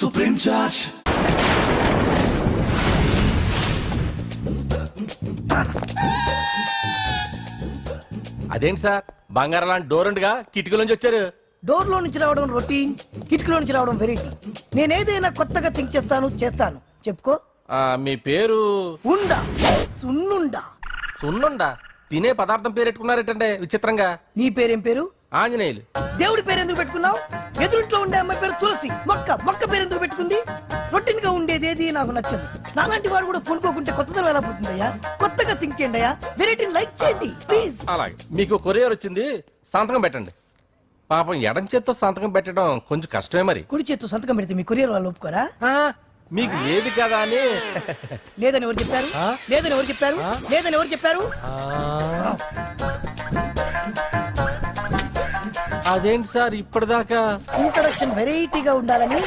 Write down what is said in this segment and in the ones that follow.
Supreme Judge. అదేంటి sir బంగారం లాంటి డోర్ ఉండగా కిటికీ నుంచి వచ్చారు? డోర్ లో నుంచి రావడం రొటీన్, కిటికీలో నుంచి రావడం వెరైటీ. నేనేదైనా కొత్తగా థింక్ చేస్తాను. చెప్పుకో. మీ పేరు? ఉండా. సున్నుండా. సున్నుండా? తినే పదార్థం పేరు పెట్టుకున్నారేటంటే విచిత్రంగా. నీ పేరేం పేరు? ఆంజనేయులు. దేవుడి పేరు ఎందుకు పెట్టుకున్నావు? ఎదురింట్లో ఉండే అమ్మాయి పేరు తులసి. మొక్క పేరు ఎందుకు పెట్టుకుంది? రొటీన్ గా ఉండేదేది నాకు నచ్చదు. నాలాంటి వాడు కూడా కొనుక్కోకుంటే కొత్తదనం ఎలా పుడుతుందయ్యా? కొత్తగా థింక్ చేయండి అయ్యా. వెరైటీని లైక్ చేయండి ప్లీజ్. అలాగే. మీకు కొరియర్ వచ్చింది, సంతకం పెట్టండి. పాపం ఎడం చేత్తో సంతకం పెట్టడం కొంచెం కష్టమే మరి. కుడి చేత్తో సంతకం పెడితే మీ కొరియర్ వాళ్ళు ఒప్పుకోరా? మీకు ఏది కదా అని. లేదని ఎవరు చెప్పారు? లేదని ఎవరు చెప్పారు? లేదని ఎవరు చెప్పారు? అదేంటి సార్ ఇప్పటిదాకా ఇంట్రొడక్షన్ వెరైటీగా ఉండాలని.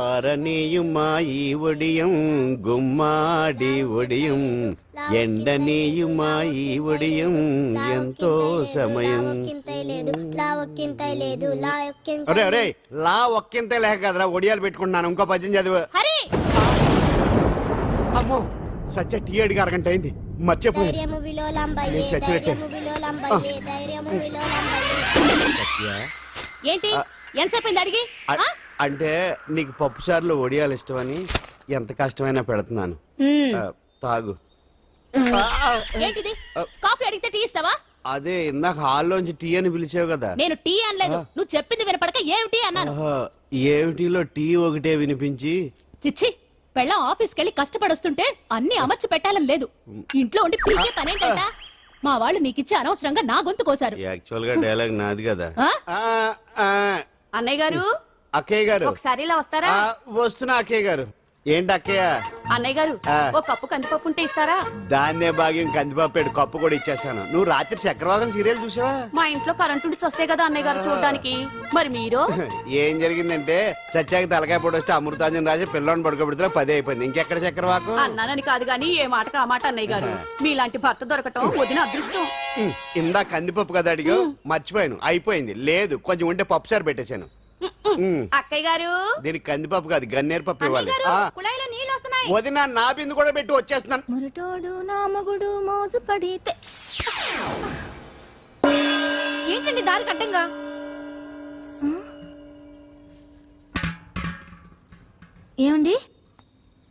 ఆరనీయుమాయి ఒడియం గుమ్మాడి ఒడియం ఎండనీయుమాయి ఒడియం ఎంతో సమయం. అరే అరే లా ఒక్కింతే లేక కదరా ఒడియాలు పెట్టుకుంటున్నాను. ఇంకో పద్యం చదివు. అమ్మో సత్య టీ అడిగి అరగంట అయింది. మర్చిపో ఏంటి ఎంతసేపు అడిగి? అంటే నీకు పప్పు సార్లు ఒడియాలు ఇష్టమని ఎంత కష్టమైనా పెడుతున్నాను. తాగు. ఏంటిది? కాఫీ అడిగితే టీ ఇస్తావా? అదే ఇందాక హాల్లోంచి టీ అని పిలిచావు కదా. నేను టీ అనలేదు, నువ్వు చెప్పింది వినపడక ఏమిటి అన్నాను. ఏమిటిలో టీ ఒకటే వినిపించి. చిచ్చి, పెళ్ళం ఆఫీస్కి వెళ్ళి కష్టపడొస్తుంటే అన్ని అమర్చి పెట్టాలని లేదు. ఇంట్లో ఉండి పీకే పనేంటంట? మా వాళ్ళు నీకిచ్చి అనవసరంగా నా గొంతు కోసారు. యాక్చువల్ గా డైలాగ్ నాది కదా. అన్నయ్య గారు, అక్కయ్య గారు ఒకసారి ఇలా వస్తారా? వస్తున్నా అక్కయ్య గారు. ఏంటి అక్కయ్య? అన్నయ్య గారు ఓ కప్పు కందిపప్పు ఉంటే ఇస్తారా? దాన్నే భాగ్యం కందిపప్పు కప్పు కూడా ఇచ్చేసాను. నువ్వు రాత్రి చక్రవాదం సీరియల్ చూసావా? మా ఇంట్లో కరెంటు ఉండి వస్తే కదా అన్నయ్య గారు చూడడానికి. మరి మీరు? ఏం జరిగిందంటే సత్యాకి తలకాయ పొడి వస్తే అమృతాంజన్ రాజు పిల్లని పడుకోబెడితే 10 అయిపోయింది. ఇంకెక్కడ చక్రవాకం? అన్నానని కాదు గాని ఏ మాటకు ఆ మాట అన్నయ్య గారు. మీలాంటి భర్త దొరకటం వదిన అదృష్టం. ఇందా కందిపప్పు కదా అడిగా, మర్చిపోయాను. అయిపోయింది. లేదు కొంచెం ఉంటే పప్పు సార్ పెట్టేశాను. అక్కయ్య గారు దీనికి కందిపప్పు కాదు గన్నేరు పప్పు ఇవ్వాలి. కుళాయిలో నీళ్ళు వస్తున్నాయి. వదిన నా బిందు కూడా పెట్టి వచ్చేస్తున్నాను. మురటోడు నా మగుడు మోజు పడితే. ఏంటండి దారి కట్టంగా? ఏమండి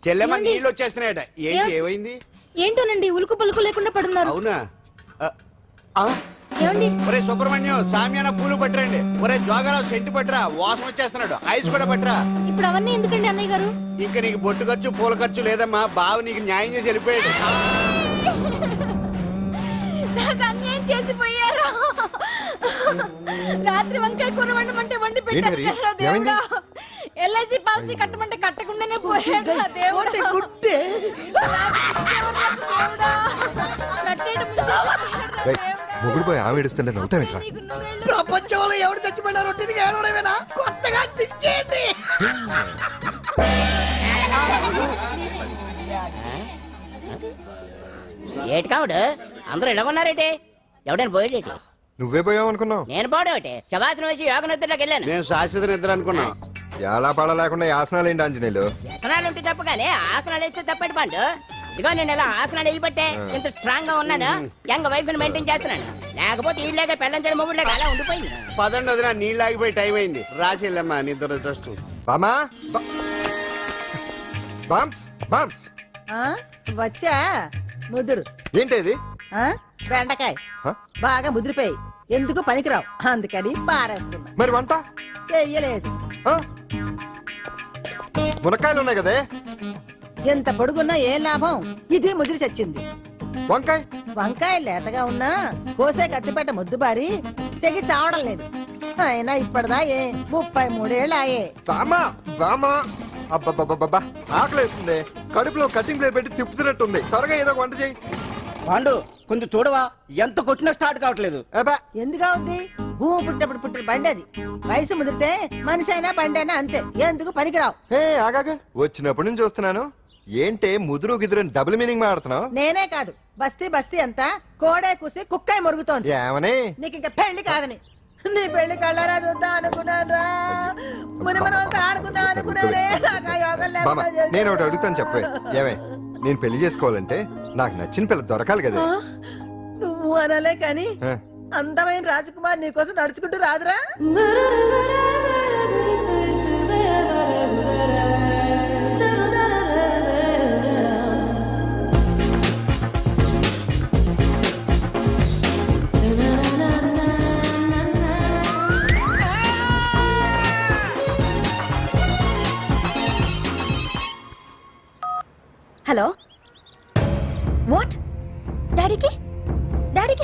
చెల్లెమ్మ నీళ్ళు వచ్చేస్తున్నాయట. ఏంటి ఏమైంది? ఏంటోనండి ఉలుకు పలుకు లేకుండా పడున్నారు. అవునా? ఏమండి? ఒరే సుబ్రహ్మణ్యం సామ్యాన పూలు పట్టరండి. ఒరే జోగరావు సెంటు పట్టరా, వాసన వచ్చేస్తున్నాడు. ఐస్ కూడా పట్టరా. ఇప్పుడు అవన్నీ ఎందుకండి అన్నయ్య గారు? ఇంకా నీకు బొట్టు ఖర్చు పూల ఖర్చు లేదమ్మా. బావ నీకు న్యాయం చేసి వెళ్ళిపోయాడు. అన్యాయం చేసిపోయారు. రాత్రి వంకాయ కూర వండమంటే వండి పెట్టారు. ఎల్ఐసి పాలసీ కట్టమంటే కట్టకుండానే పోయాడు. మొగుడు పోయి ఆమె ఏడుస్తుంటే నవ్వుతాం ఇక్కడ. ప్రపంచంలో ఎవరు చచ్చిపోయినా రొట్టెని ఏడవడమేనా? కొత్తగా తెచ్చేయండి. ఏటి కావుడు అందరూ ఇలా ఉన్నారేటి? ఎవడైనా పోయేటి? నువ్వే పోయావు అనుకున్నావు. నేను పోవడేటి? శవాసనం వేసి యోగ నిద్రలోకి వెళ్ళాను. నేను శాశ్వత నిద్ర అనుకున్నా. ఎలా పాడ లేకుండా ఆసనాలు ఏంటి ఆంజనేయులు? ఆసనాలు ఉంటే తప్పు కానీ ఆసనాలు వేస్తే తప్పటి పండు. ఇదిగో నేను ఇలా ఆసనాలు వేయబట్టే ఇంత స్ట్రాంగ్ గా ఉన్నాను. యంగ్ వైఫ్ ని మెయింటైన్ చేస్తున్నాను. లేకపోతే ఈళ్ళగా పెళ్ళంచడం మొగుడులేక అలా ఉండిపోయింది. పదండి వదిన, నీళ్ళు ఆగిపోయి టైం అయింది. రాసి వెళ్ళమ్మా నిద్ర ట్రస్ట్. బామా బామ్స్ బామ్స్ వచ్చా ముదురు. ఏంటి బెండకాయ బాగా ముదిరిపోయి ఎందుకు పనికిరావు, అందుకని పారేస్తున్నా. మరి వంట చెయ్యలేదు. మునక్కాయలు ఉన్నాయి కదే. ఎంత పొడుగున్నా ఏం లాభం? ఇది ముదిరి చచ్చింది. వంకాయ వంకాయ లేతగా ఉన్నా కోసే కత్తిపెట్ట ముద్దు బారి తెగి చావడం లేదు. అయినా ఇప్పటిదా 33 ఏళ్ళు ఆయే. బామా బామా అబ్బబ్బబ్బబ్బా ఆకలేస్తుంది. కడుపులో కటింగ్ ప్లేట్ పెట్టి తిప్పుతున్నట్టుంది. త్వరగా ఏదో వంట చేయి. పాండు కొంచెం చూడవా, ఎంత కొట్టినా స్టార్ట్ కావట్లేదు. ఎందుగా ఉంది? భూమి పుట్టినప్పుడు పుట్టిన బండి అది. వయసు ముదిరితే మనిషి అయినా బండి అయినా అంతే, ఎందుకు పనికిరావు. హే ఆగాగా, వచ్చినప్పటి నుంచి చూస్తున్నాను. ఏంటే ముదురు గిదురు డబుల్ మీనింగ్ మాడుతున్నావు? నేనే కాదు, బస్తీ బస్తీ అంతా కోడే కూసి కుక్కాయ మురుగుతోంది. ఏమని? నీకు ఇంకా పెళ్లి కాదని. నీ పెళ్లి కళ్ళారా చూద్దాం అనుకున్నాను రా, మునిమనంతా ఆడుకుందాం అనుకున్నానే, నాకు ఆ యోగం బామ్మ, లేకుండా చేశారు. నేను ఒకటి అడుగుతాను చెప్పే. ఏమే, నేను పెళ్లి చేసుకోవాలంటే నాకు నచ్చిన పిల్ల దొరకాలి కదా. ఆ? నువ్వు అనలే కాని ఆ. అందమైన రాజకుమార్ నీకోసం నడుచుకుంటూ రాదురా. Hello, what? డాడీకి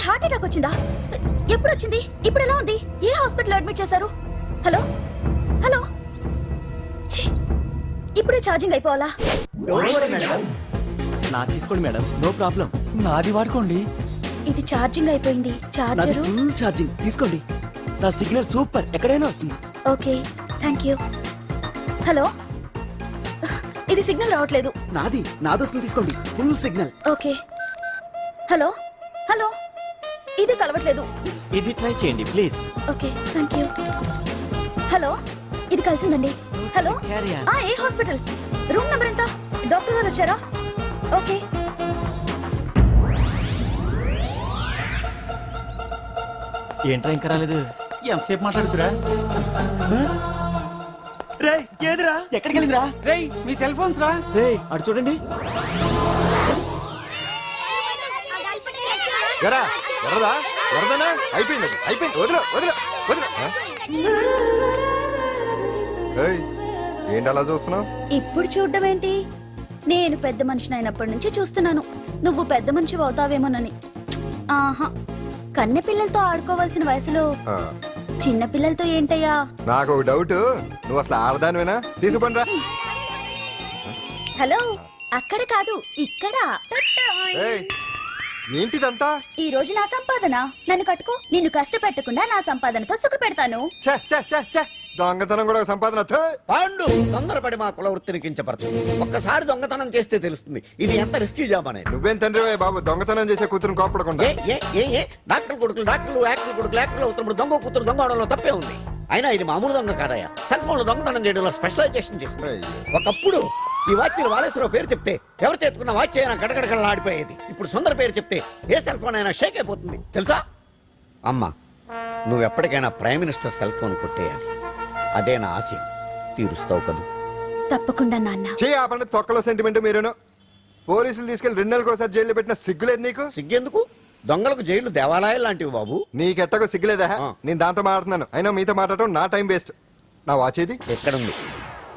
హార్ట్ అటాక్ వచ్చిందా? ఎప్పుడు వచ్చింది? ఇప్పుడు ఎలా ఉంది? ఏ హాస్పిటల్ అడ్మిట్ చేశారు? హలో హలో, ఛీ, ఇప్పుడే ఛార్జింగ్ అయిపోవాలా? నా తీసుకోండి మేడం, నో ప్రాబ్లం. నాది వాడుకోండి. ఇది ఛార్జింగ్ అయిపోయింది. నాది చార్జరు? ఫుల్ ఛార్జింగ్, తీసుకోండి. నా సిగ్నల్ సూపర్, ఎక్కడైనా వస్తుంది. Okay, thank you. హలో, ఇది సిగ్నల్ రావట్లేదు. నాది వస్తుంది, తీసుకోండి. Full signal. Okay. Hello hello, ఇది కలవట్లేదు. ఇది ట్రై చేయండి please. Okay, thank you. Hello, ఇది కలిసిందండి. Hello, Carry on. ఏ హాస్పిటల్? రూమ్ నెంబర్ ఎంత? డాక్టర్ గారు వచ్చారా? ఓకే. ఏంట్రా ఇంకా రాలేదు? ఎంతసేపు మాట్లాడుతురా? రే ఏదిరా? ఎక్కడికి వెళ్ళిందిరా? రే మీ సెల్ ఫోన్స్ రా. రే అటు చూడండి. ఎరా ఎర్రదా ఎర్రదనా? అయిపోయింది అది, అయిపోయింది. వదిలే వదిలే వదిలే. ఆ? ఏయ్, ఏంటి అలా చూస్తున్నావు? ఇప్పుడు చూడడం ఏంటి? నేను పెద్ద మనిషిని అయినప్పటి నుంచి చూస్తున్నాను, నువ్వు పెద్ద మనిషి అవుతావేమోనని. ఆహా, కన్నె పిల్లలతో ఆడుకోవాల్సిన వయసులో చిన్న పిల్లలతో ఏంటయ్యా? నాకు ఒక డౌట్, నువ్వు అసలు ఆడదానివేనా? తీసుకుపండి రా. హలో, అక్కడ కాదు ఇక్కడ. ఏయ్, ఏంటిదంతా? ఈ రోజు నా సంపాదన, నన్ను కట్టుకో. నిన్ను కష్టపెట్టకుండా నా సంపాదనతో సుఖ పెడతాను. ఛే, ఛే, ఛే, ఛే. దొంగతనం కూడా ఒక సంపాదన. థూ. పాండు, తొందరపడి మా కుల వృత్తిని కించపరచు. ఒక్కసారి దొంగతనం చేస్తే తెలుస్తుంది ఇది ఎంత రిస్కీ జాబ్ అనేది. నువ్వేం తండ్రి బాబు, దొంగతనం చేసే కూతురుని కోపడకుండా. డాక్టర్ కొడుకులు డాక్టర్లు, యాక్టర్ కొడుకులు యాక్టర్లు అవుతున్నప్పుడు దొంగ కూతురు దొంగ అవడంలో తప్పే ఉంది. అయినా ఇది మామూలు దొంగ కాదయ్యా, సెల్ ఫోన్ లో దొంగతనం చేయడంలో స్పెషలైజేషన్ చేస్తుంది. ఒకప్పుడు ఈ వాచ్లు వాలేశ్వరరావు పేరు చెప్తే ఎవరు చేతుకున్న వాచ్ అయినా గడగడగడలా ఆడిపోయేది. ఇప్పుడు సుందర పేరు చెప్తే ఏ సెల్ ఫోన్ అయినా షేక్ అయిపోతుంది తెలుసా? అమ్మా, నువ్వు ఎప్పటికైనా ప్రైమ్ మినిస్టర్ సెల్ ఫోన్ కొట్టేయాలి, అదే నా ఆశయం. తీరుస్తావు కదూ? తప్పకుండా నాన్న. చెయ్యి ఆపండి, తొక్కలో సెంటిమెంట్ మీరేను. పోలీసులు తీసుకెళ్లి 2 నెలలకు ఒకసారి జైల్లో పెట్టిన సిగ్గులేదు నీకు? సిగ్గెందుకు? దొంగలకు జైలు దేవాలయాలు లాంటివి బాబు. నీకెట్టకు సిగ్గులేదా? ఆ. నేను దాంతో మాట్లాడుతున్నాను, అయినా మీతో మాట్లాడటం నా టైం వేస్ట్. నా వాచ్ ఏది? ఎక్కడుంది?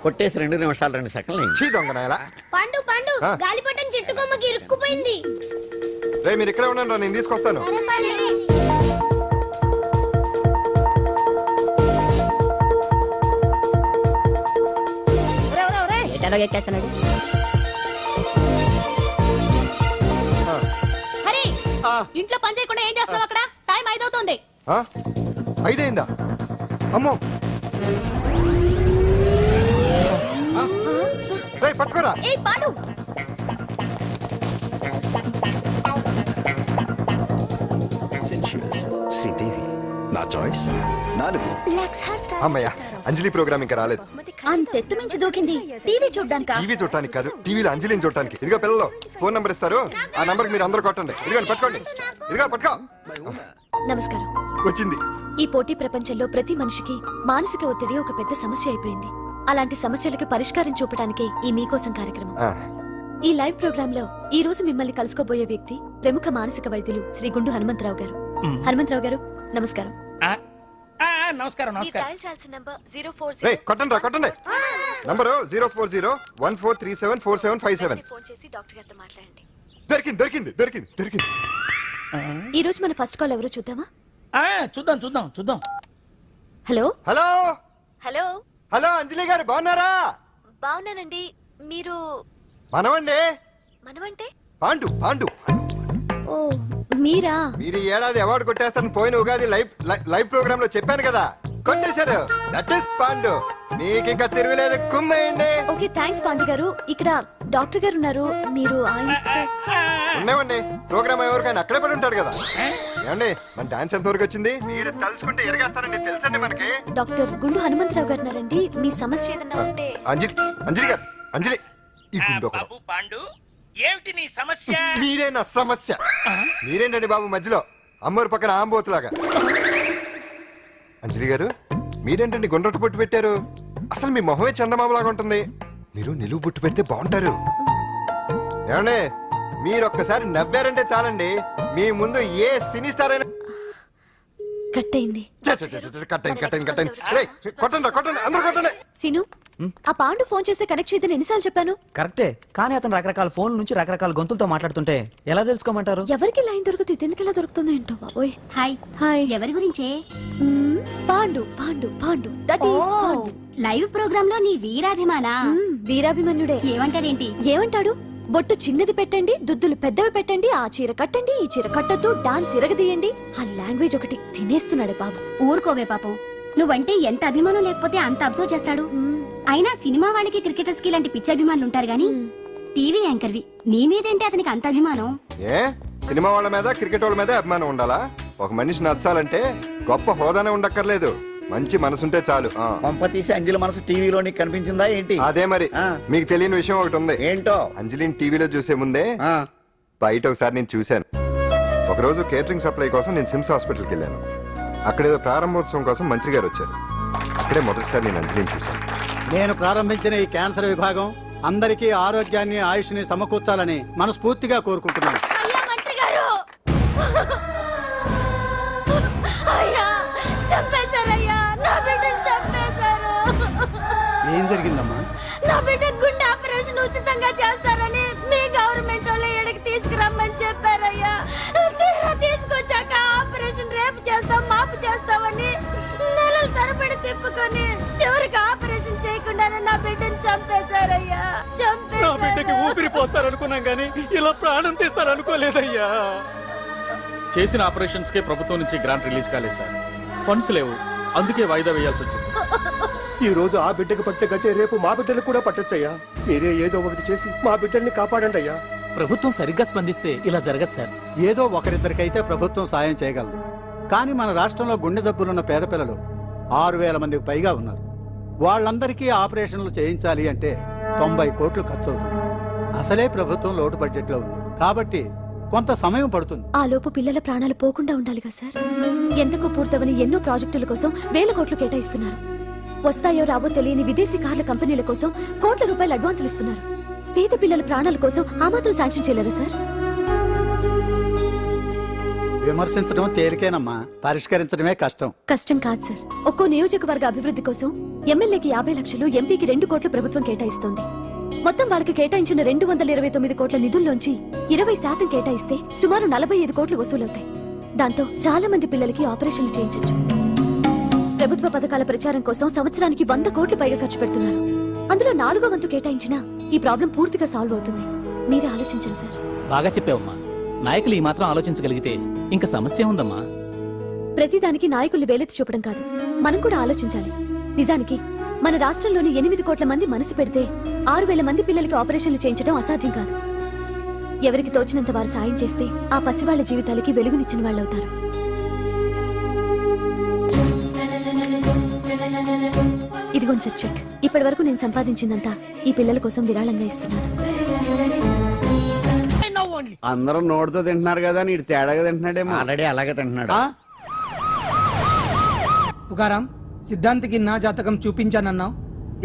కొట్టేసి 2 నిమిషాలు 2 సెకండ్లు అయింది. చీ దొంగ నాయలా. పండు పండు ఆ. గాలిపటం చెట్టు కొమ్మకి ఇరుక్కుపోయింది. రే మీరు ఇక్కడే ఉండండి రా, నేను తీసుకొస్తాను. ఒరే, ఒరే, ఒరే. ఎటలో ఎక్కేస్తున్నాడు. హరి, ఇంట్లో పని చేయకుండా ఏం చేస్తున్నావు అక్కడ? టైం 5 అవుతుంది. ఆ? 5 అయిందా? అమ్మో, రేయ్ పట్టుకోరా. ఏ పాడు, శ్రీదేవి నా చాయిస్ 4. అమ్మయ్య, అంజలి ప్రోగ్రామ్ ఇంకా రాలేదు. అంతెత్తు మించి దూకింది. టీవీ చూడ్డానికా? టీవీ చూడటానికి కాదు, టీవీలో అంజలిని చూడటానికి. ఇదిగో పిల్లలు, ఫోన్ నంబర్ ఇస్తారు, ఆ నంబర్కి మీరు అందరూ కొట్టండి. ఇదిగోండి పట్టుకోండి. ఇదిగో పట్టుకో. నమస్కారం. వచ్చింది. ఈ పోటీ ప్రపంచంలో ప్రతి మనిషికి మానసిక ఒత్తిడి ఒక పెద్ద సమస్య అయిపోయింది. అలాంటి సమస్యలకు పరిష్కారం చూపడానికే ఈ మీకోసం కార్యక్రమం. ఆ, ఈ లైవ్ ప్రోగ్రామ్ లో ఈ రోజు మిమ్మల్ని కలుసుకోబోయే వ్యక్తి ప్రముఖ మానసిక వైద్యులు శ్రీ గుండు హనుమంతరావు గారు. హనుమంతరావు గారు, నమస్కారం. నమస్కారం మీరు డయల్ చేయాల్సిన నంబర్ 040. రేయ్ కొట్టండి రా, కొట్టండి. నంబరు 04014374757. ఫోన్ చేసి డాక్టర్ గారితో మాట్లాడండి. దొరికింది దొరికింది దొరికింది దొరికింది. ఈ రోజు మన ఫస్ట్ కాల్ ఎవరో చూద్దామా? చూద్దాం చూద్దాం చూద్దాం. హలో హలో హలో, హలో, అంజలి గారు బాగున్నారా? బాగున్నానండి. మీరు మనమండి, మనమంటే? పాండు పాండు. ఓ, మీరా? మీరు ఈ ఏడాది అవార్డు కొట్టేస్తారని పోయిన ఉగాది లైవ్ ప్రోగ్రామ్ లో చెప్పాను కదా, కొట్టేశారు. That is Pandu. మీకు ఇంకా తిరుగులేదు, కుమ్మేయండి. ఓకే థ్యాంక్స్ పాండు గారు. ఇక్కడ డాక్టర్ గారు ఉన్నారు, మీరు ఆయనతో ఉండేవండి. ప్రోగ్రామ్ ఎవరికైనా అక్కడే పడి ఉంటాడు కదా. ఏమండి మన డాన్స్ ఎంత వరకు వచ్చింది? మీరు తలుచుకుంటే ఎరగేస్తారండి, తెలుసండి మనకి. డాక్టర్ గుండు హనుమంతరావు గారు ఉన్నారండి. మీ సమస్య ఏదన్నా ఉంటే. అంజలి గారు, అంజలి ఈ గుండు ఒకడు. పాండు ఏమిటి నీ సమస్య? మీరే నా సమస్య. మీరేంటండి బాబు మధ్యలో అమ్మోరు పక్కన ఆంబోతులాగా? అంజలి గారు మీరేంటండి గుండ్రటి బొట్టు పెట్టారు? అసలు మీ మొహమే చందమామలాగా ఉంటుంది. మీరు నిలువు బొట్టు పెడితే బాగుంటారు. ఏమండి మీరు ఒక్కసారి నవ్వారంటే చాలండి, మీ ముందు ఏ సినీ స్టార్ అయినా కట్ అయింది. కొట్టండి అందరూ కొట్టండి. సీను, ఆ పాండు ఫోన్ చేస్తే కనెక్ట్ చేయదని ఎన్నిసార్లు చెప్పాను? కరెక్టే, కానీ అతను రకరకాల ఫోన్ల నుంచి రకరకాల గొంతులతో మాట్లాడుతుంటే ఎలా తెలుసుకోమంటారు? ఎవరికి లైన్ దొరుకుతుంది, ఎందుకు ఎలా దొరుకుతుందో ఏంటో బాబోయ్. Hi hi. ఎవరి గురించే? Pandu Pandu Pandu that is Pandu. Live programme లో నీ వీరాభిమానా? వీరాభిమన్యుడే. ఏమంటాడేంటి? ఏమంటాడు? బొట్టు చిన్నది పెట్టండి, దుద్దులు పెద్దవి పెట్టండి, ఆ చీర కట్టండి, ఈ చీర కట్టద్దు, డాన్స్ ఇరగదీయండి. ఆ లాంగ్వేజ్ ఒకటి తినేస్తున్నాడే బాబు. ఊరుకోవే పాపం, నువ్వంటే ఎంత అభిమానం లేకపోతే అంత అబ్జర్వ్ చేస్తాడు. అయినా సినిమా వాళ్ళకి క్రికెటర్స్ కి ఇలాంటి పిచ్చి అభిమానులు ఉంటారు గానీ టీవీ యాంకర్వి నీ మీదేంటి అతనికి అంత అభిమానం? ఏ సినిమా వాళ్ళ మీద క్రికెట్ వాళ్ళ మీద అభిమానం ఉండాలా? ఒక మనిషి నచ్చాలంటే గొప్ప హోదానే ఉండక్కర్లేదు, మంచి మనసుంటే చాలు. పంప తీసి అంజలి మనసు టీవీలో నీకు కనిపించిందా ఏంటి? అదే మరి. మీకు తెలియని విషయం ఒకటి ఉంది. ఏంటో? అంజలిని టీవీలో చూసే ముందే బయట ఒకసారి నేను చూశాను. ఒకరోజు కేటరింగ్ సప్లై కోసం నేను సిమ్స్ హాస్పిటల్కి వెళ్ళాను. అక్కడేదో ప్రారంభోత్సవం కోసం మంత్రి గారు వచ్చారు. అక్కడే మొదటిసారి నేను అంజలిని చూశాను. నేను ప్రారంభించిన ఈ క్యాన్సర్ విభాగం అందరికీ ఆరోగ్యాన్ని ఆయుష్ని సమకూర్చాలని మనస్ఫూర్తిగా కోరుకుంటున్నాను. అయ్యా మంత్రి గారు, అయ్యా చంపేశారయ్యా, నా బిడ్డను చంపేశారు. ఏం జరిగిందమ్మా? నా బిడ్డ గుండె ఆపరేషన్ ఉచితంగా చేస్తారని మీ గవర్నమెంట్ వాళ్ళు ఇక్కడికి తీసుకురమ్మని చెప్పారయ్యా. తీరా తీసుకొచ్చాక ఆపరేషన్ రేపు చేస్తాం మాపు చేస్తామని నెలల తరబడి తిప్పుకొని చివరికి ఆపరేషన్ చేయకుండానే నా బిడ్డను చంపేశారయ్యా. నా బిడ్డకి ఊపిరి పోస్తారనుకున్నాం గానీ ఇలా ప్రాణం తీస్తారనుకోలేదయ్యా. చేసిన ఆపరేషన్స్ కే ప్రభుత్వం నుంచి గ్రాంట్ రిలీజ్ కాలేదు సార్. ఫండ్స్ లేవు, అందుకే వాయిదా వేయాల్సి వచ్చింది. ఈ రోజు ఆ బిడ్డకు పట్టే గట్టే రేపు మా బిడ్డలకు కూడా పట్టొచ్చయ్యా. మీరే ఏదో ఒకటి చేసి మా బిడ్డల్ని కాపాడండి అయ్యా. ప్రభుత్వం సరిగ్గా స్పందిస్తే ఇలా జరగదు సార్. ఏదో ఒకరిద్దరికైతే ప్రభుత్వం సాయం చేయగలదు, కానీ మన రాష్ట్రంలో గుండె జబ్బులున్న పేద పిల్లలు 6,000 మందికి పైగా ఉన్నారు. వాళ్ళందరికీ ఆపరేషన్లు చేయించాలి అంటే 90 కోట్లు ఖర్చు అవుతుంది. అసలే ప్రభుత్వం లోటు బడ్జెట్లో ఉంది కాబట్టి కొంత సమయం పడుతుంది. ఆ లోపు పిల్లల ప్రాణాలు పోకుండా ఉండాలిగా సార్. ఎంతకు పూర్తవని ఎన్నో ప్రాజెక్టుల కోసం వేల కోట్లు కేటాయిస్తున్నారు. వస్తాయో రావో తెలియని విదేశీ కార్ల కంపెనీల కోసం కోట్ల రూపాయలు అడ్వాన్సులు ఇస్తున్నారు. పేద పిల్లల ప్రాణాల కోసం ఆ మాత్రం శాంక్షన్ చేయలేరా సార్? విమర్శించడం తేలికేనమ్మా, పరిష్కరించడమే కష్టం. కష్టం కాదు సార్. ఒక్కో నియోజకవర్గ అభివృద్ధి కోసం ఎమ్మెల్యేకి 50 లక్షలు, ఎంపీకి 2 కోట్లు ప్రభుత్వం కేటాయిస్తోంది. మొత్తం వాళ్ళకి కేటాయించిన 229 కోట్ల నిధుల్లోంచి 20% కేటాయిస్తే సుమారు 45 కోట్లు వసూలవుతాయి. దాంతో చాలా మంది పిల్లలకి ఆపరేషన్లు చేయించొచ్చు. ప్రభుత్వ పథకాల ప్రచారం కోసం సంవత్సరానికి 100 కోట్లు పైగా ఖర్చు పెడుతున్నారు. అందులో 4వ వంతు కేటాయించినా ఈ ప్రాబ్లం పూర్తిగా సాల్వ్ అవుతుంది. మీరే ఆలోచించండి సార్. బాగా చెప్పావమ్మా. నాయకులు ఈ మాత్రం ఆలోచించగలిగితే ఇంకా సమస్య ఉందమ్మా. ప్రతిదానికి నాయకుల్ని వేలెత్తి చూపడం కాదు, మనం కూడా ఆలోచించాలి. నిజానికి మన రాష్ట్రంలోని 8 కోట్ల మంది మనసు పెడితే 6,000 మంది పిల్లలకి ఆపరేషన్లు చేయించడం అసాధ్యం కాదు. ఎవరికి తోచినంత వారు సాయం చేస్తే ఆ పసివాళ్ల జీవితాలకి వెలుగునిచ్చిన వాళ్ళవుతారు. ఇదిగోండి సార్ చెక్. ఇప్పటి వరకు నేను సంపాదించిందంతా ఈ పిల్లల కోసం విరాళంగా ఇస్తున్నాను. అందరూ నోటితో తింటున్నారు కదా, నీడు తేడాగా తింటున్నాడేమో. ఆల్రెడీ అలాగే తింటున్నాడు. పుకారం సిద్ధాంతికి నా జాతకం చూపించానన్నావు,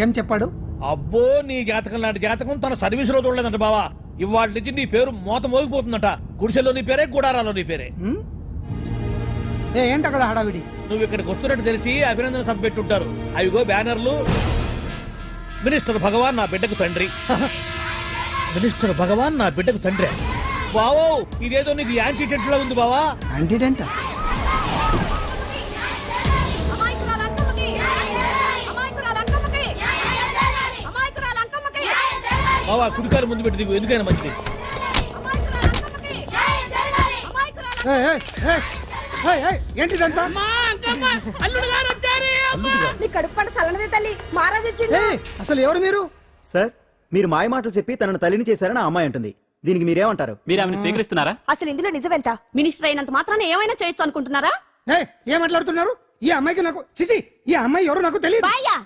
ఏం చెప్పాడు? అబ్బో, నీ జాతకం లాంటి జాతకం తన సర్వీస్ లో చూడలేదంట బావా. ఇవాళ నుంచి నీ పేరు మోత మోగిపోతుందట. గుడిసెలో నీ పేరే, గుడారాలో నీ పేరే. ఏంటి అక్కడ హడావిడి? నువ్వు ఇక్కడికి వస్తున్నట్టు తెలిసి అభినందన సభ పెట్టుంటారు. అవిగో బ్యానర్లు. మినిస్టర్ భగవాన్ నా బిడ్డకు తండ్రి. మినిస్టర్ భగవాన్ నా బిడ్డకు తండ్రి. బావో, ఇదేదో నీకు యాంటీటెంట్ లా ఉంది బావా. యాంటీటెంట్? బావా, కుడికారు ముందు పెట్టి దిగు, ఎందుకైనా మంచిది. ఏంటిదంతా నీ కడుపు పంట సల్లనదే తల్లి మహారాజ్ వచ్చిండు. అసలు ఎవరు మీరు? సార్ మీరు మాయ మాటలు చెప్పి తనను తల్లిని చేశారని ఆ అమ్మాయి అంటుంది. దీనికి మీరేమంటారు? మీరు ఆమెను స్వీకరిస్తున్నారా? అసలు ఇందులో నిజమేంట? మినిస్టర్ అయినంత మాత్రాన ఏమైనా చేయొచ్చు అనుకుంటున్నారా? ఏం మాట్లాడుతున్నారు? ఈ అమ్మాయికి నాకు చిచి ఈ అమ్మాయి ఎవరు నాకు తెలియదు. బాయ్యా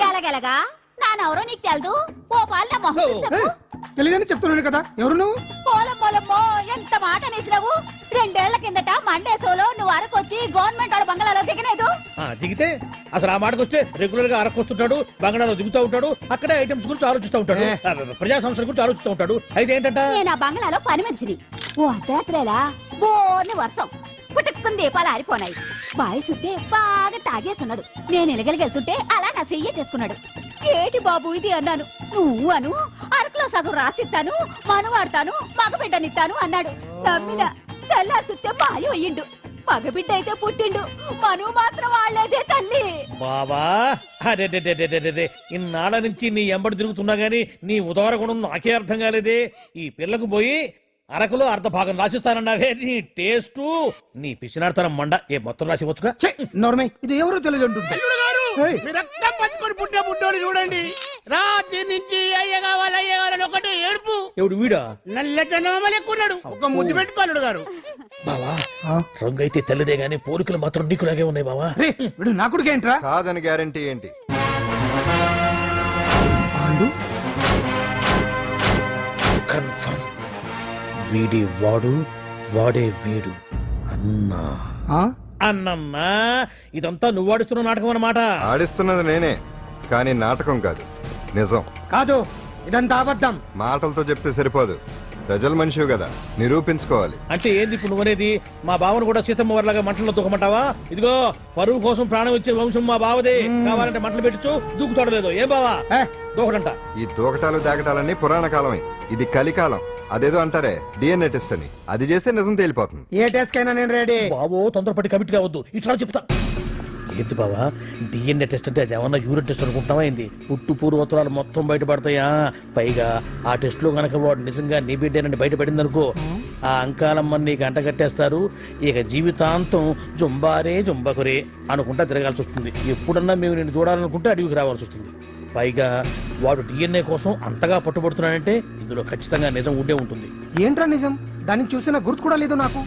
ఎలాగెలగా నానెవరో నీకు తెలదు. ఓ పాల మొహం చూసి చెప్పు. తెలియదని చెప్తున్నాను కదా. ఎవరు నువ్వు? పోలమ్మో ఎంత మాట అనేసినావు. 2 ఏళ్ల కిందట మండే సోలో నువ్వు అరకొచ్చి గవర్నమెంట్ వాడు బంగ్లాలో దిగలేదు. దిగితే అసలు ఆ మాటకు వస్తే రెగ్యులర్ గా అరకొస్తుంటాడు, బంగాళాలో దిగుతూ ఉంటాడు, అక్కడే ఐటమ్స్ గురించి ఆలోచిస్తూ ఉంటాడు, ప్రజా సంస్థల గురించి ఆలోచిస్తూ ఉంటాడు. అయితే ఏంటంట, నేను ఆ బంగ్లాలో పని మనిషిని. ఓ అర్ధరాత్రేలా బోర్ని వర్షం పుట్టుకుని దీపాలు ఆరిపోనాయి. బాయ్ సుత్తే బాగా తాగేస్తున్నాడు. నేను ఎలగలిగెళ్తుంటే అలా నా చెయ్యి తీసుకున్నాడు. ఏటి బాబు ఇది అన్నాను. నువ్వు అను అరకులో సగం రాసిస్తాను, మనువాడతాను, మగబిడ్డనిస్తాను అన్నాడు. నమ్మిన తెల్లారి సుత్తే బాయ్ అయ్యిండు. మగబిడ్డ అయితే పుట్టిండు, మనువు మాత్రం వాళ్లేదే తల్లి. బాబా అరే ఇన్నాళ్ళ నుంచి నీ ఎంబడి తిరుగుతున్నా గానీ నీ ఉదార గుణం నాకే అర్థం కాలేదే. ఈ పిల్లకు పోయి అరకులో అర్ధ భాగం రాసిస్తానన్నావే. నీ టేస్టు నీ పిచ్చినాడతనం మండ. ఏ మొత్తం రాసి వచ్చుగా. నోర్మై ఇది ఎవరో తెలియదు అంటుంది. రక్తం పంచుకొని పుట్టిన పుట్టోడు చూడండి. రాత్రి నుంచి అయ్య కావాలని ఒకటి ఏడుపు. ఎవడు వీడా? నల్లటనోమ లెక్కున్నాడు. ఒక ముద్దు పెట్టుకోనుడు గారు. బావా రంగు అయితే తెల్లదే గానీ పోలికలు మాత్రం నీకులాగే ఉన్నాయి బావా. వీడు నా కొడుకు ఏంట్రా? కాదని గ్యారంటీ ఏంటి? కన్ఫర్మ్ వీడి వాడు, వాడే వీడు. అన్నా అన్నమ్మా ఇదంతా నువ్వు ఆడిస్తున్న నాటకం అన్నమాట. ఆడిస్తున్నది నేనే, కానీ నాటకం కాదు, నిజం. కాదు ఇదంతా అబద్ధం. మాటలతో చెప్తే సరిపోదు, ప్రజల మనిషివి కదా, నిరూపించుకోవాలి. అంటే ఏంది ఇప్పుడు నువ్వనేది? మా బావను కూడా సీతమ్మ వారిలాగా మంటల్లో దూకమంటావా? ఇదిగో పరువు కోసం ప్రాణం ఇచ్చే వంశం మా బావదే. కావాలంటే మంటలు పెట్టచ్చు, దూకుతాడు లేదు. ఏం బావా దూకడంట? ఈ దూకటాలు దాకటాలన్నీ పురాణ కాలమే, ఇది కలికాలం. అదేదో అంటారే డిఎన్ఏ టెస్ట్ అని, అది చేస్తే నిజం తేలిపోతుంది. ఏ టెస్ట్ కైనా నేను రెడీ. బావో తొందరపడి కమిట్ కావద్దు, ఇట్లా చెప్తా. ఏంటి బావా డిఎన్ఏ టెస్ట్ అంటే అది ఏమన్నా యూరిన్ టెస్ట్ అనుకుంటున్నావా ఏంది? పుట్టు పూర్వోత్తరాలు మొత్తం బయటపడతాయా? పైగా ఆ టెస్ట్ లో గనక వాడు నిజంగా నీ బిడ్డేనని బయటపడింది అనుకో, ఆ అంకాలమ్మని నీకు అంటగట్టేస్తారు. ఇక జీవితాంతం జుంబారే జుంబకురే అనుకుంటా తిరగాల్సి వస్తుంది. ఎప్పుడన్నా మేము నేను చూడాలనుకుంటే అడవికి రావాల్సి వస్తుంది. పైగా వాడు డిఎన్ఏ కోసం అంతగా పట్టుబడుతున్నాడంటే ఇందులో ఖచ్చితంగా నిజం ఉండే ఉంటుంది. ఏంట్రా నిజం? దాన్ని చూసిన గుర్తు కూడా లేదు నాకు.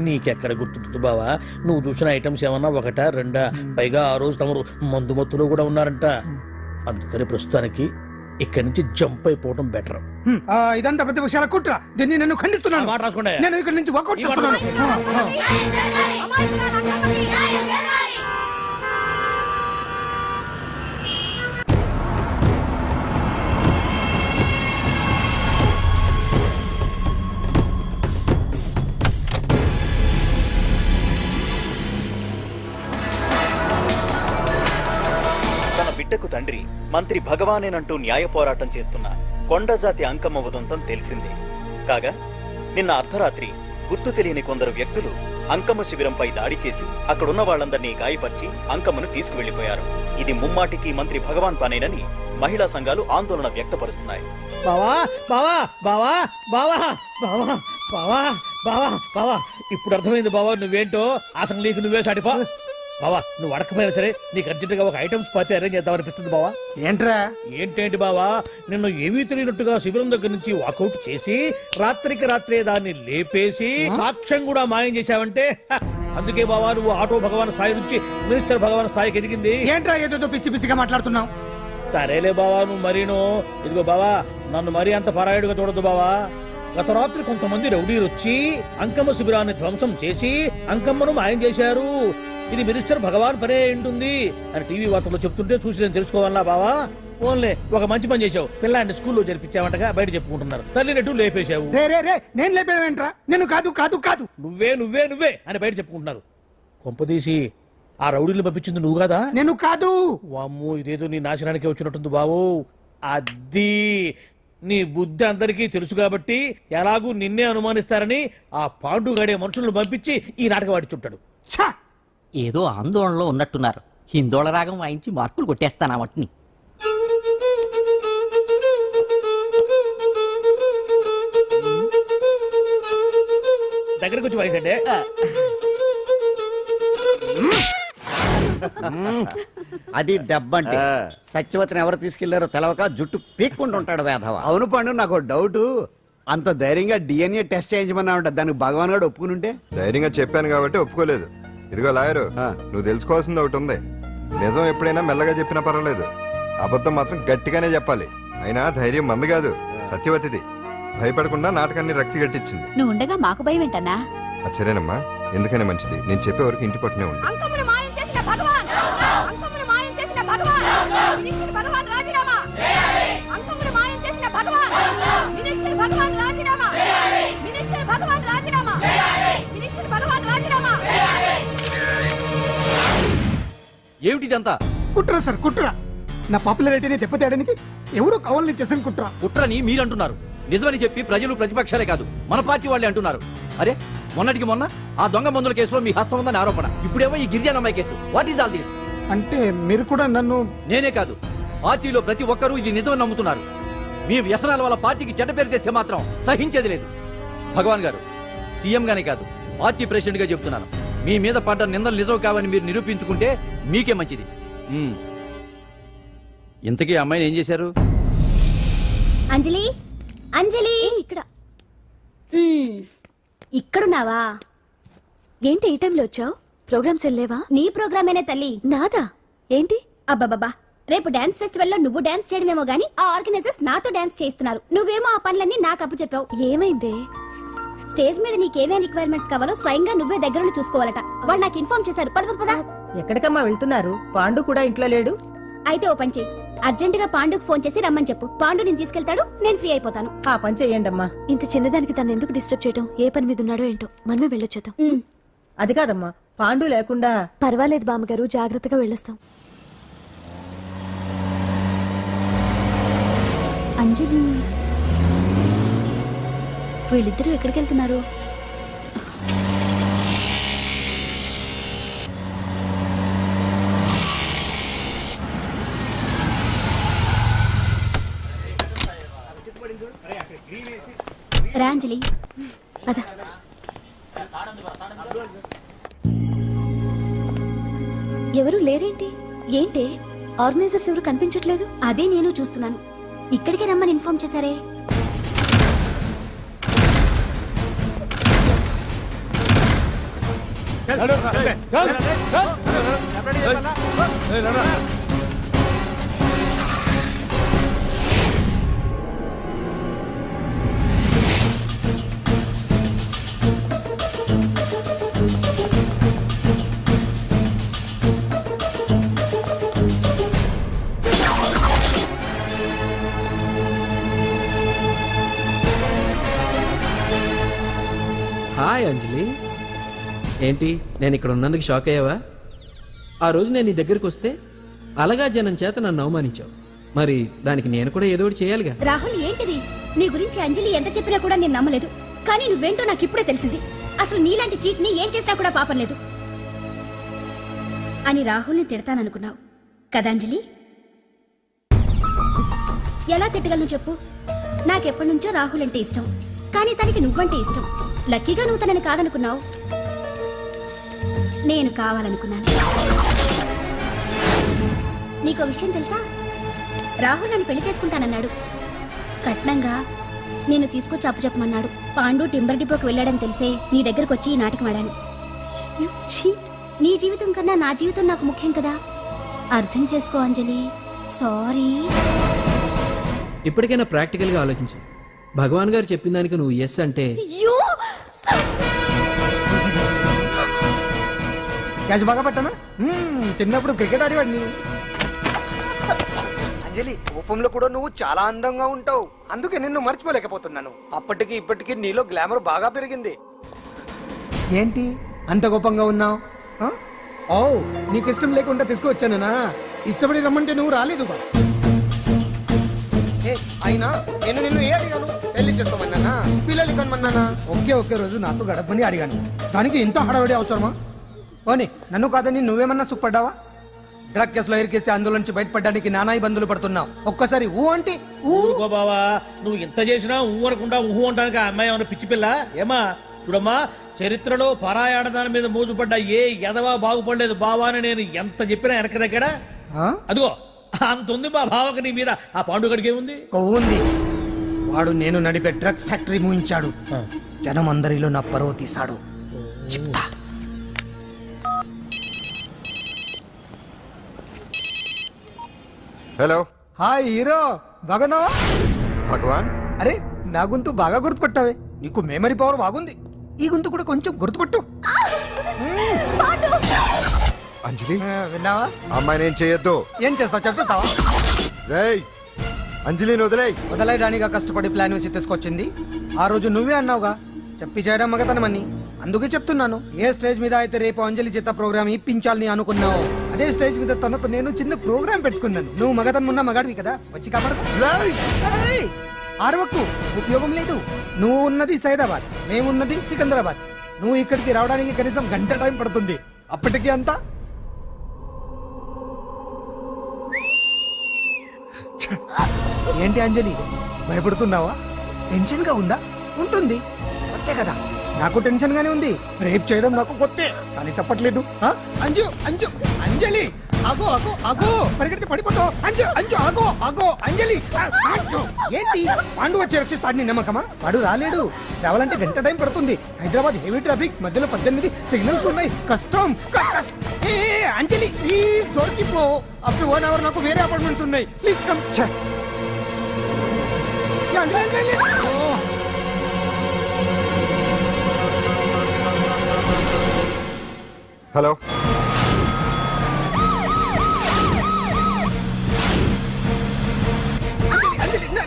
నీకెక్కడ గుర్తుంటుంది బావా? నువ్వు చూసిన ఐటమ్స్ ఏమన్నా ఒకటా రెండా? పైగా ఆ రోజు తమరు మందు మత్తులో కూడా ఉన్నారంట. అందుకని ప్రస్తుతానికి ఇక్కడి నుంచి జంప్ అయిపోవడం బెటర్. ఇదంతా పెద్ద విషయాల కుట్ర. దీన్ని నేను ఖండిస్తున్నాను. మాట రాసుకోండి. నేను ఇక్కడి నుంచి వాకౌట్ చేస్తున్నాను. బిడ్డకు తండ్రి మంత్రి భగవానేనంటూ న్యాయ పోరాటం చేస్తున్న కొండజాతి అంకమ్మ ఉదంతం తెలిసిందే. కాగా నిన్న అర్ధరాత్రి గుర్తు తెలియని కొందరు వ్యక్తులు అంకమ్మ శిబిరంపై దాడి చేసి అక్కడున్న వాళ్ళందరినీ గాయపరిచి అంకమ్మను తీసుకువెళ్లిపోయారు. ఇది ముమ్మాటికి మంత్రి భగవాన్ పనేనని మహిళా సంఘాలు ఆందోళన వ్యక్తపరుస్తున్నాయి. బావా బావా బావా బావా బావా బావా బావా బావా ఇప్పుడు అర్థమైంది బావా నువ్వేంటో. అసలు నీకు నువ్వే సాటిపా బావా. నువ్వు అడకపోయినా సరే నీకు అర్జెంటుగా ఒక ఐటమ్స్ పార్టీ అరేంజ్ చేద్దామనిపిస్తుంది బావా. ఏంట్రా? ఏంటేంటి బావా, నిన్ను ఏమీ తెలియనట్టుగా శిబిరం దగ్గర నుంచి వాకౌట్ చేసి రాత్రికి రాత్రే దాన్ని లేపేసి సాక్ష్యం కూడా మాయం చేశావంటే అందుకే బావా నువ్వు ఆటో భగవాన్ స్థాయి నుంచి మినిస్టర్ భగవాన్ స్థాయికి ఎదిగింది. ఏంట్రా ఏదో పిచ్చి పిచ్చిగా మాట్లాడుతున్నావు? సరేలే బావా నువ్వు మరీను. ఇదిగో బావా నన్ను మరీ అంత పరాయుడుగా చూడద్దు బావా. గత రాత్రి కొంతమంది రౌడీలు వచ్చి అంకమ్మ శిబిరాన్ని ధ్వంసం చేసి అంకమ్మను మాయం చేశారు. ఇది మినిస్టర్ భగవాన్ పనే ఉంటుంది అని టీవీ వార్తల్లో చెప్తుంటే చూసి నేను తెలుసుకోవాలా బావా? ఓన్లే ఒక మంచి పని చేశావు. పిల్లాన్ని స్కూల్లో జరిపించావంటగా బయట చెప్పుకుంటున్నారు. తల్లినట్టు లేపేశావు. నేను లేపేవేంట్రా? నేను కాదు కాదు కాదు నువ్వే నువ్వే నువ్వే అని బయట చెప్పుకుంటున్నారు. కొంపదీసి ఆ రౌడీలు పంపించింది నువ్వు కాదా? నేను కాదు. వామ్మో ఇదేదో నీ నాశనానికి వచ్చినట్టుంది బావు. అది నీ బుద్ధి అందరికీ తెలుసు కాబట్టి ఎలాగూ నిన్నే అనుమానిస్తారని ఆ పాండుగాడే మనుషులను పంపించి ఈ నాటకం వాడిచుంటాడు. ఏదో ఆందోళనలో ఉన్నట్టున్నారు. హిందోళ రాగం వాయించి మార్కులు కొట్టేస్తాను ఆ మట్టిని. దగ్గరకు లాగేసండి. అది దెబ్బంటే సత్యవతిని ఎవరు తీసుకెళ్లారో తెలవక జుట్టు పీక్కుంటూ ఉంటాడు వేధవ. అవును పండు నాకు డౌట్. అంత ధైర్యంగా డిఎన్ఏ టెస్ట్ చేయించమన్నా ఉంటా, దానికి భగవాన్ గారు ఒప్పుకునుంటే. ధైర్యంగా చెప్పాను కాబట్టి ఒప్పుకోలేదు. ఇదిగో లాయరు, నువ్వు తెలుసుకోవాల్సింది ఒకటి ఉంది. నిజం ఎప్పుడైనా మెల్లగా చెప్పినా పర్వాలేదు, అబద్ధం మాత్రం గట్టిగానే చెప్పాలి. అయినా ధైర్యం మంది కాదు, సత్యవతిది. భయపడకుండా నాటకాన్ని రక్తి గట్టించింది. నువ్వు ఉండగా మాకు భయం ఏంటన్నా? అచ్చరేనమ్మా, ఎందుకనే మంచిది. నేను చెప్పే వరకు ఇంటి పట్టునే ఉంది. అంకమును మాయం చేసిన భగవాన్, అంకమును మాయం చేసిన భగవాన్, మినిస్టర్ భగవాన్ రాజీనామా. అంకమును మాయం చేసిన భగవాన్, మినిస్టర్ భగవాన్ రాజీనామా. మినిస్టర్ భగవాన్ రాజీనామా. మినిస్టర్ భగవాన్ రాజీనామా. ఏమిటిదంతా? కుట్ర సార్, కుట్ర. నా పాపులారిటీని దెబ్బతేయడానికి ఎవరో కావాలని చేసిన కుట్ర. కుట్రని మీరంటున్నారు, నిజమని చెప్పి ప్రజలు ప్రతిపక్షాలే కాదు మన పార్టీ వాళ్ళే అంటున్నారు. అరే మొన్నటికి మొన్న ఆ దొంగ మందుల కేసులో మీ హస్తం ఉందని ఆరోపణ, ఇప్పుడేమో ఈ గిరిజన అమ్మాయి case. What is all this? అంటే మీరు కూడా నన్ను... నేనే కాదు, పార్టీలో ప్రతి ఒక్కరూ ఇది నిజమని నమ్ముతున్నారు. మీ వ్యసనాల వల్ల పార్టీకి చెడ్డ పేరు తెస్తే మాత్రం సహించేది లేదు. భగవాన్ గారు, సీఎం గానే కాదు పార్టీ ప్రెసిడెంట్ గా చెప్తున్నాను, మీ మీద పడ్డ నిందలు నిజం కావని మీరు నిరూపించుకుంటే మీకే మంచిది. ఇంతకీ అమ్మాయిని ఏం చేశారు? అంజలి, అంజలి, ఇక్కడ ఇక్కడున్నావా? ఏంటి ఈ టైంలో వచ్చావు? ప్రోగ్రామ్స్ వెళ్ళేవా? నీ ప్రోగ్రామేనే తల్లి. నాదా? ఏంటి? అబ్బబ్బబ్బా, రేపు డాన్స్ ఫెస్టివల్ లో నువ్వు డాన్స్ చేయడమేమో గానీ ఆ ఆర్గనైజర్స్ నాతో డాన్స్ చేయిస్తున్నారు. నువ్వేమో ఆ పనులన్నీ నాకు అప్పు చెప్పావు. ఏమైందే? స్టేజ్ మీద నీకేమేం రిక్వైర్మెంట్స్ కావాలో స్వయంగా నువ్వే దగ్గరుండి చూసుకోవాలట. వాళ్ళు నాకు ఇన్ఫార్మ్ చేశారు. పద పద పద. ఎక్కడికమ్మా వెళ్తున్నారు? పాండు కూడా ఇంట్లో లేడు. అయితే ఓ పని చెయ్యి, అర్జెంట్ గా పాండుకు ఫోన్ చేసి రమ్మని చెప్పు. పాండు నేను తీసుకెళ్తాడు, నేను ఫ్రీ అయిపోతాను. ఆ పని చెయ్యండమ్మా. ఇంత చిన్నదానికి తను ఎందుకు డిస్టర్బ్ చేయడం? ఏ పని మీద ఉన్నాడో ఏంటో, మనమే వెళ్ళొచ్చేద్దాం. అది కాదమ్మా, పాండు లేకుండా... పర్వాలేదు బామ్మగారు, జాగ్రత్తగా వెళ్ళొస్తాం. అంజలి, వీళ్ళిద్దరూ ఎక్కడికి వెళ్తున్నారు? రా అంజలి, పద. ఎవరు లేరేంటి? ఏంటి ఆర్గనైజర్స్ ఎవరు కనిపించట్లేదు? అదే నేను చూస్తున్నాను. ఇక్కడికే రమ్మని ఇన్ఫార్మ్ చేశారే. హాయ్ అంజలి, ఏంటి నేను ఇక్కడ ఉన్నందుకు షాక్ అయ్యావా? ఆ రోజు నేను నీ దగ్గరికి వస్తే అలగా జనం చేత నన్ను అవమానించావు, మరి దానికి నేను కూడా ఏదో ఒకటి చేయాలిగా. రాహుల్, ఏంటిది? నీ గురించి అంజలి ఎంత చెప్పినా కూడా నేను నమ్మలేదు. కానీ నువ్వేంటో నాకు ఇప్పుడే తెలిసింది. అసలు నీలాంటి చీట్ ని ఏం చేసినా కూడా పాపం లేదు అని రాహుల్ని తిడతాననుకున్నావు కదా అంజలి? ఎలా తిట్టగలను చెప్పు? నాకెప్పటి నుంచో రాహుల్ అంటే ఇష్టం, కానీ తనకి నువ్వంటే ఇష్టం. లక్కీగా నువ్వు తనని కాదనుకున్నావు, నేను కావాలనుకున్నాను. నీకో విషయం తెలుసా? రాహుల్ నన్ను పెళ్లి చేసుకుంటానన్నాడు. కట్నంగా నేను తీసుకొచ్చి అప్పు చెప్పమన్నాడు. పాండు టింబర్ డిపోకి వెళ్ళాడని తెలిసే నీ దగ్గరకు వచ్చి ఈ నాటకం ఆడాను. నీ జీవితం కన్నా నా జీవితం నాకు ముఖ్యం కదా, అర్థం చేసుకో అంజలి. సారీ. ఇప్పటికైనా ప్రాక్టికల్ గా ఆలోచించు. భగవాన్ గారు చెప్పిన దానికి నువ్వు ఎస్ అంటే... క్యాష్ బాగా పట్టానా? చిన్నప్పుడు క్రికెట్ ఆడేవాడిని. అంజలి, కోపంలో కూడా నువ్వు చాలా అందంగా ఉంటావు, అందుకే నిన్ను మర్చిపోలేకపోతున్నాను. అప్పటికి ఇప్పటికి నీలో గ్లామర్ బాగా పెరిగింది. ఏంటి అంత కోపంగా ఉన్నావు? ఓ, నీకు ఇష్టం లేకుండా తీసుకువచ్చానా? ఇష్టపడి రమ్మంటే నువ్వు రాలేదుగా. అయినా నేను నిన్ను ఏ అడిగాను? పెళ్లి చేసుకోమన్నానా? పిల్లలు కనమన్నానా? ఒకే రోజు నాతో గడపని అడిగాను, దానికి ఇంత హడావిడి అవసరమా? ఓని, నన్ను కాదని నువ్వేమన్నా సుఖపడ్డావా? డ్రగ్ కేసులో ఇరికిస్తే అందులో నుంచి బయటపడడానికి నానా ఇబ్బందులు పడుతున్నావు. ఒక్కసారి ఊ అంటే బావా, నువ్వు ఇంత చేసినా ఊ అనకుండా ఊహు అంటానికి ఆ అమ్మాయి ఏమన్నా పిచ్చి పిల్ల? ఏమా చూడమ్మా, చరిత్రలో పరాయాడదాని మీద మోజుపడ్డ ఏ ఎదవా బాగుపడలేదు బావా అని నేను ఎంత చెప్పినా వెనక దగ్గర అదిగో అంత ఉంది మా బావకి నీ మీద. ఆ పాండుగడికి ఏముంది? కొవ్వుంది. వాడు నేను నడిపే డ్రగ్స్ ఫ్యాక్టరీ మూయించాడు. జనం అందరిలో నా పరువు తీశాడు. చెప్తా. హలో హాయ్ హీరో, బాగున్నావా? భగవాన్. అరే నా గొంతు బాగా గుర్తుపట్టావే. నీకు మెమరీ పవర్ బాగుంది. ఈ గొంతు కూడా కొంచెం గుర్తుపట్టు. అంజలి, విన్నావా? అమ్మాయిని ఏం చేయొద్దు. ఏం చేస్తావు చెప్పిస్తావా? రేయ్, అంజలిని వదిలేయ్. వదలైడానిగా కష్టపడి ప్లాన్ వేసి తీసుకొచ్చింది. ఆ రోజు నువ్వే అన్నావుగా చెప్పి చేయడం మగతనమని. అందుకే చెప్తున్నాను, ఏ స్టేజ్ మీద అయితే రేపు అంజలి చేత ప్రోగ్రామ్ ఇప్పించాలని అనుకున్నావు, అదే స్టేజ్ మీద తనతో నేను చిన్న ప్రోగ్రామ్ పెట్టుకున్నాను. నువ్వు మగతనం ఉన్న మగాడివి కదా, వచ్చి కాపాడు. ఆరవకు, ఉపయోగం లేదు. నువ్వు ఉన్నది సైదాబాద్, మేమున్నది సికింద్రాబాద్. నువ్వు ఇక్కడికి రావడానికి కనీసం గంట టైం పడుతుంది. అప్పటికి అంతా ఏంటి అంజలి, భయపడుతున్నావా? టెన్షన్ గా ఉందా? ఉంటుంది, కొత్తే కదా. నాకు టెన్షన్ గానే ఉంది. రేప్ చేయడం నాకు కొత్తే, కానీ తప్పట్లేదు. అంజు అంజు అంజలి, ఆగో ఆగో ఆగో, పరిగెడితే పడిపోతావు. అంజు అంజు ఆగో ఆగో అంజలి. అంజు, ఏంటి పాండు వచ్చి రక్షిస్తాడు నీ నమ్మకమా? వాడు రాలేడు. రావాలంటే గంట టైం పడుతుంది. హైదరాబాద్ హెవీ ట్రాఫిక్, మధ్యలో 18 సిగ్నల్స్ ఉన్నాయి. కష్టం. ఏ అంజలి ప్లీజ్ దొరికిపో. ఆఫ్టర్ 1 అవర్ నాకు వేరే అపార్ట్మెంట్స్ ఉన్నాయి. Please come. హలో,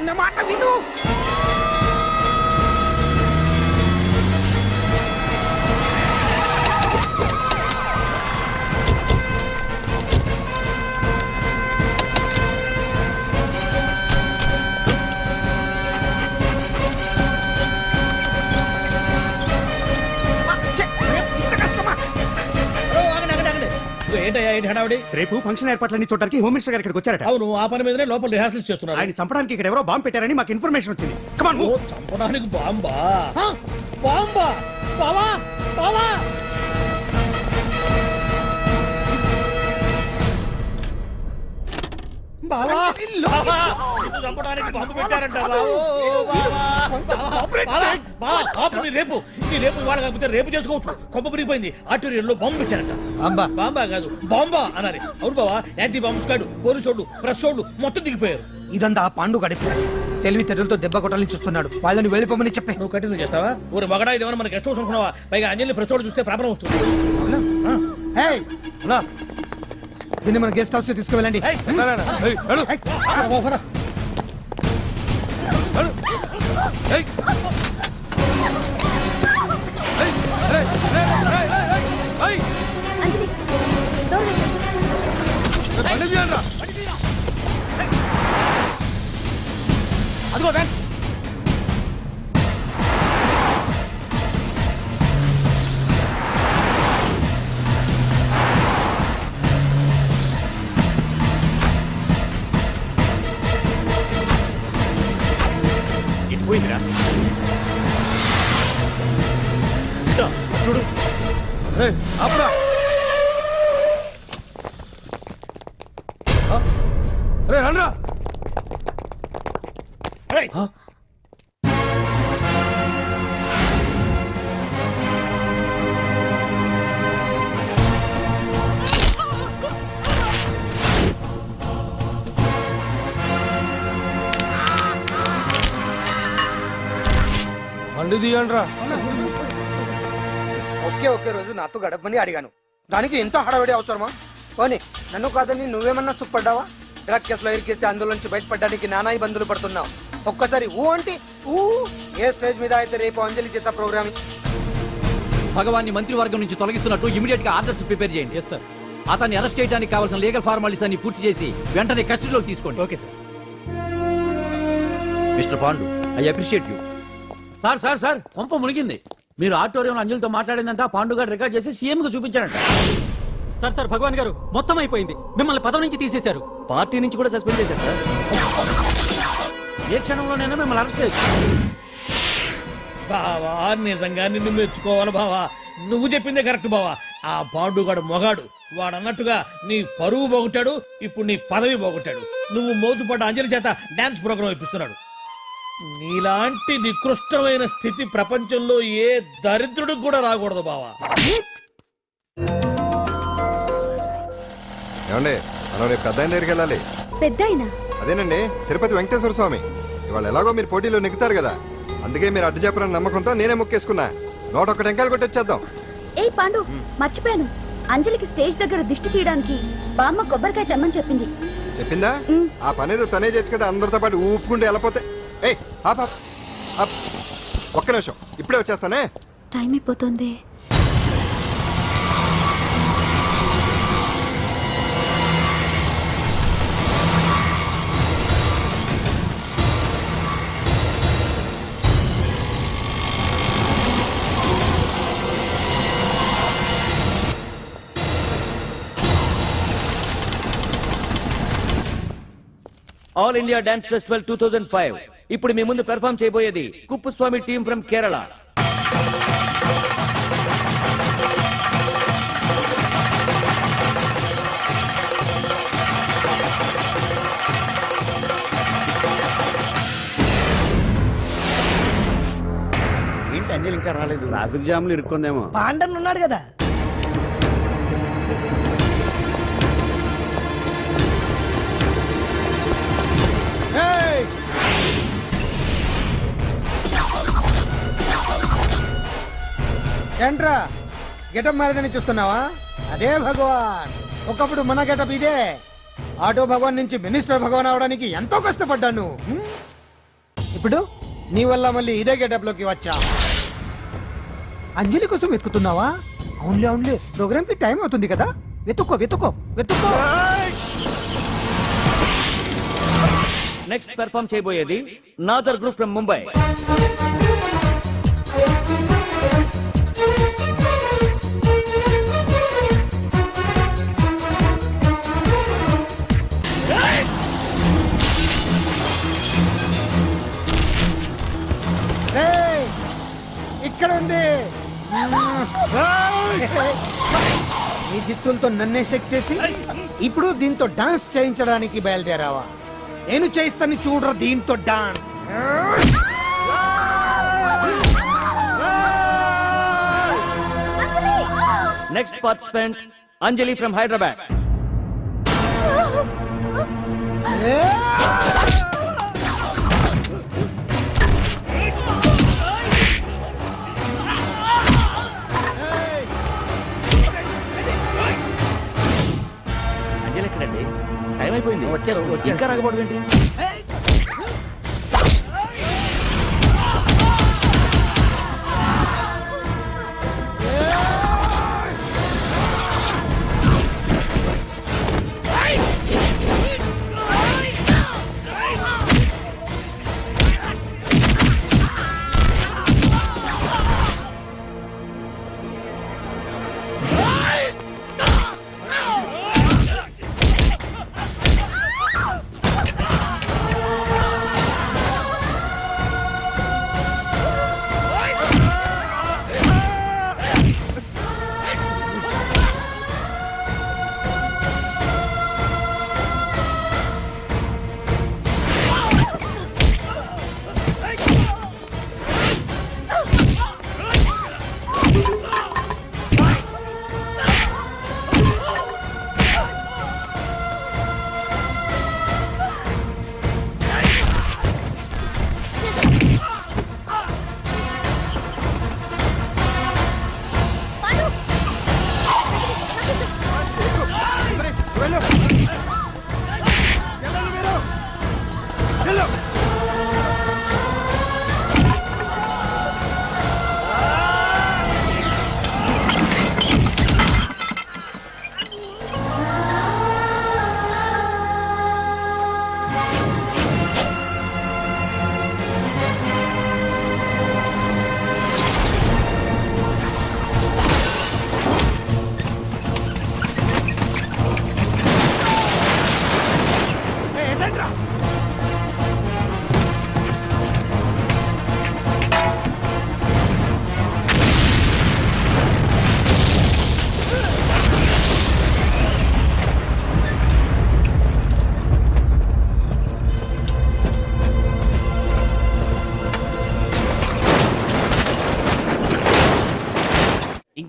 నా మాట విను. ఏంటయ్యా ఏంటి హడావుడి? రేపు ఫంక్షన్ ఏర్పాట్లన్నీ చూడడానికి హోమ్ మినిస్టర్ గారు ఇక్కడికి వచ్చారట. అవును, ఆ పని మీదనే లోపల రిహార్సల్స్ చేస్తున్నారు. ఆయన చంపడానికి ఇక్కడ ఎవరో బాంబు పెట్టారని మాకు ఇన్ఫర్మేషన్ వచ్చింది. కమాన్. ఓ, చంపడానికి బాంబా? బాంబా? బావా బావా, బావా బావా, నిన్ను చంపడానికి బాంబు పెట్టారంట. రేపు ఇవాళ కాకపోతే రేపు చేసుకోవచ్చు. కొంప పెరిగిపోయింది. ఆర్టీరియల్లో బాంబు పెట్టారంట. బాంబా? బాంబా కాదు, బాంబా అనాలి. అవును బావా, యాంటీ బాంబ్ స్క్వాడ్, పోలీసు వాళ్ళు, ప్రెస్ వాళ్ళు మొత్తం దిగిపోయారు. ఇదంతా ఆ పాండు గడిపి తెలివితేటలతో దెబ్బ కొట్టాలని చూస్తున్నాడు. వాళ్ళని వెళ్ళిపోమని చెప్పే. నువ్వు కంటిన్యూ చేస్తావా? ఊరు మగడా ఇదేమన్నా మనకి గెస్ట్ హౌస్ అనుకున్నావా? పైగా అంజలి ప్రెస్ వాళ్ళు చూస్తే ప్రాబ్లం వస్తుంది. దీన్ని మన గెస్ట్ హౌస్ తీసుకువెళ్ళండి. అంజలి, డోర్ వేసేయ్. అదిగో వ్యాన్. పోయిందిరా, చూడు. ఆపురా. రే రండ్రా. బండి తీయండ్రా. ఒకే రోజు నాతో గడపని అడిగాను, దానికి ఎంత హడావిడి అవసరమా? పోనీ నన్ను కాదని నువ్వేమన్నా సుఖపడ్డావా? డ్రగ్ కేసులో ఇరికిస్తే అందులో నుంచి బయటపడడానికి నానా ఇబ్బందులు పడుతున్నావు. ఒక్కసారి ఊ అంటే ఊ. ఏ స్టేజ్ మీద అయితే రేపు అంజలి చేత ప్రోగ్రామ్ భగవాన్ని మంత్రివర్గం నుంచి తొలగిస్తున్నట్టు ఇమీడియట్ గా ఆర్డర్స్ ప్రిపేర్ చేయండి. Yes sir. అతన్ని అరెస్ట్ చేయడానికి కావాల్సిన లీగల్ ఫార్మాలిటీస్ అన్ని పూర్తి చేసి వెంటనే కస్టడీలోకి తీసుకోండి. Okay sir. Mister Pandu, I appreciate you. Sir sir sir, కొంప మునిగింది. మీరు ఆడిటోరియంలో అంజలితో మాట్లాడిందంతా పాండు గారు రికార్డ్ చేసి సీఎం కు చూపించారంట. సార్ సార్, భగవాన్ గారు మొత్తం అయిపోయింది. మిమ్మల్ని పదవి నుంచి తీసేశారు. పార్టీ నుంచి కూడా సస్పెండ్ చేశారు సార్. ఏ క్షణంలోనైనా మిమ్మల్ని అరెస్ట్ చేయొచ్చు. బావా నిజంగా నిన్ను మెచ్చుకోవాలి బావా. నువ్వు చెప్పిందే కరెక్ట్ బావా. ఆ పాండుగాడు మొగాడు. వాడు అన్నట్టుగా నీ పరువు పోగొట్టాడు, ఇప్పుడు నీ పదవి పోగొట్టాడు. నువ్వు మోతుపడ్డ అంజలి చేత డాన్స్ ప్రోగ్రాం ఇప్పిస్తున్నాడు. నీలాంటి నికృష్టమైన స్థితి ప్రపంచంలో ఏ దరిద్రుడికి కూడా రాకూడదు బావా. ఏమండి మనం రేపు పెద్ద ఆయన దగ్గరికి వెళ్ళాలి. పెద్దాయనా? అదేనండి తిరుపతి వెంకటేశ్వర స్వామి. ఇవాళ ఎలాగో మీరు పోటీలో నెగ్గుతారు కదా, అందుకే మీరు అడ్డు చెప్పరని నమ్మకంతో నేనే మొక్కేసుకున్నా. 101 టెంకాయలు కొట్టొచ్చేద్దాం. ఏయ్ పాండు, మర్చిపోయాను. అంజలికి స్టేజ్ దగ్గర దిష్టి తీయడానికి బామ్మ కొబ్బరికాయ తెమ్మని చెప్పింది. చెప్పిందా? ఆ పనేదో తనే చేయొచ్చు కదా, అందరితో పాటు ఊపుకుంటూ వెళ్ళిపోతే. ఏయ్ ఆప్ ఆప్ ఆప్. ఒక్క నిమిషం, ఇప్పుడే వచ్చేస్తానే. టైం అయిపోతుంది. All India dance festival 2005. ఇప్పుడు మీ ముందు పెర్ఫామ్ చేయబోయేది కుప్పుస్వామి టీమ్ ఫ్రమ్ కేరళ. ఏంటి అంజలి ఇంకా రాలేదు? ట్రాఫిక్ జామ్లు ఇరుక్కుందేమో. పాండన్ ఉన్నాడు కదా. ఏంట్రా గెటప్ మారదని చూస్తున్నావా? అదే భగవాన్. ఒకప్పుడు మన గెటప్ ఇదే. ఆటో భగవాన్ నుంచి మినిస్టర్ భగవాన్ అవడానికి ఎంతో కష్టపడ్డాను. ఇప్పుడు నీ వల్ల మళ్ళీ ఇదే గెటప్ లోకి వచ్చా. అంజలి కోసం వెతుకుతున్నావా? అవునులే అవునులే, ప్రోగ్రామ్ కి టైం అవుతుంది కదా. వెతుక్కో వెతుక్కో వెతుక్కో. నెక్స్ట్ పెర్ఫామ్ చేయబోయేది నాదర్ గ్రూప్ ఫ్రమ్ ముంబై. ఇక్కడ ఉంది. ఈ జిత్తులతో నన్నే చెక్ చేసి ఇప్పుడు దీంతో డాన్స్ చేయించడానికి బయలుదేరావా? నేను చేయిస్తాను చూడరా దీంతో dance. Next participant Anjali from Hyderabad. Anjali ఎక్కడండి? టైం అయిపోయింది. వచ్చేస్తుంది. ఇంకా రాకపోవడం ఏంటి?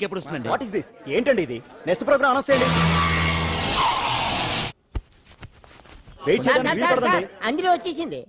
ఇంకెప్పుడు వస్తుందండి వాట్ ఇస్ దిస్? ఏంటండి ఇది? నెక్స్ట్ ప్రోగ్రామ్ అనౌన్స్ చేయండి. వెయిట్ సార్, చేయడానికి సార్, వీలు సార్, పడదండి. అందులో వచ్చేసింది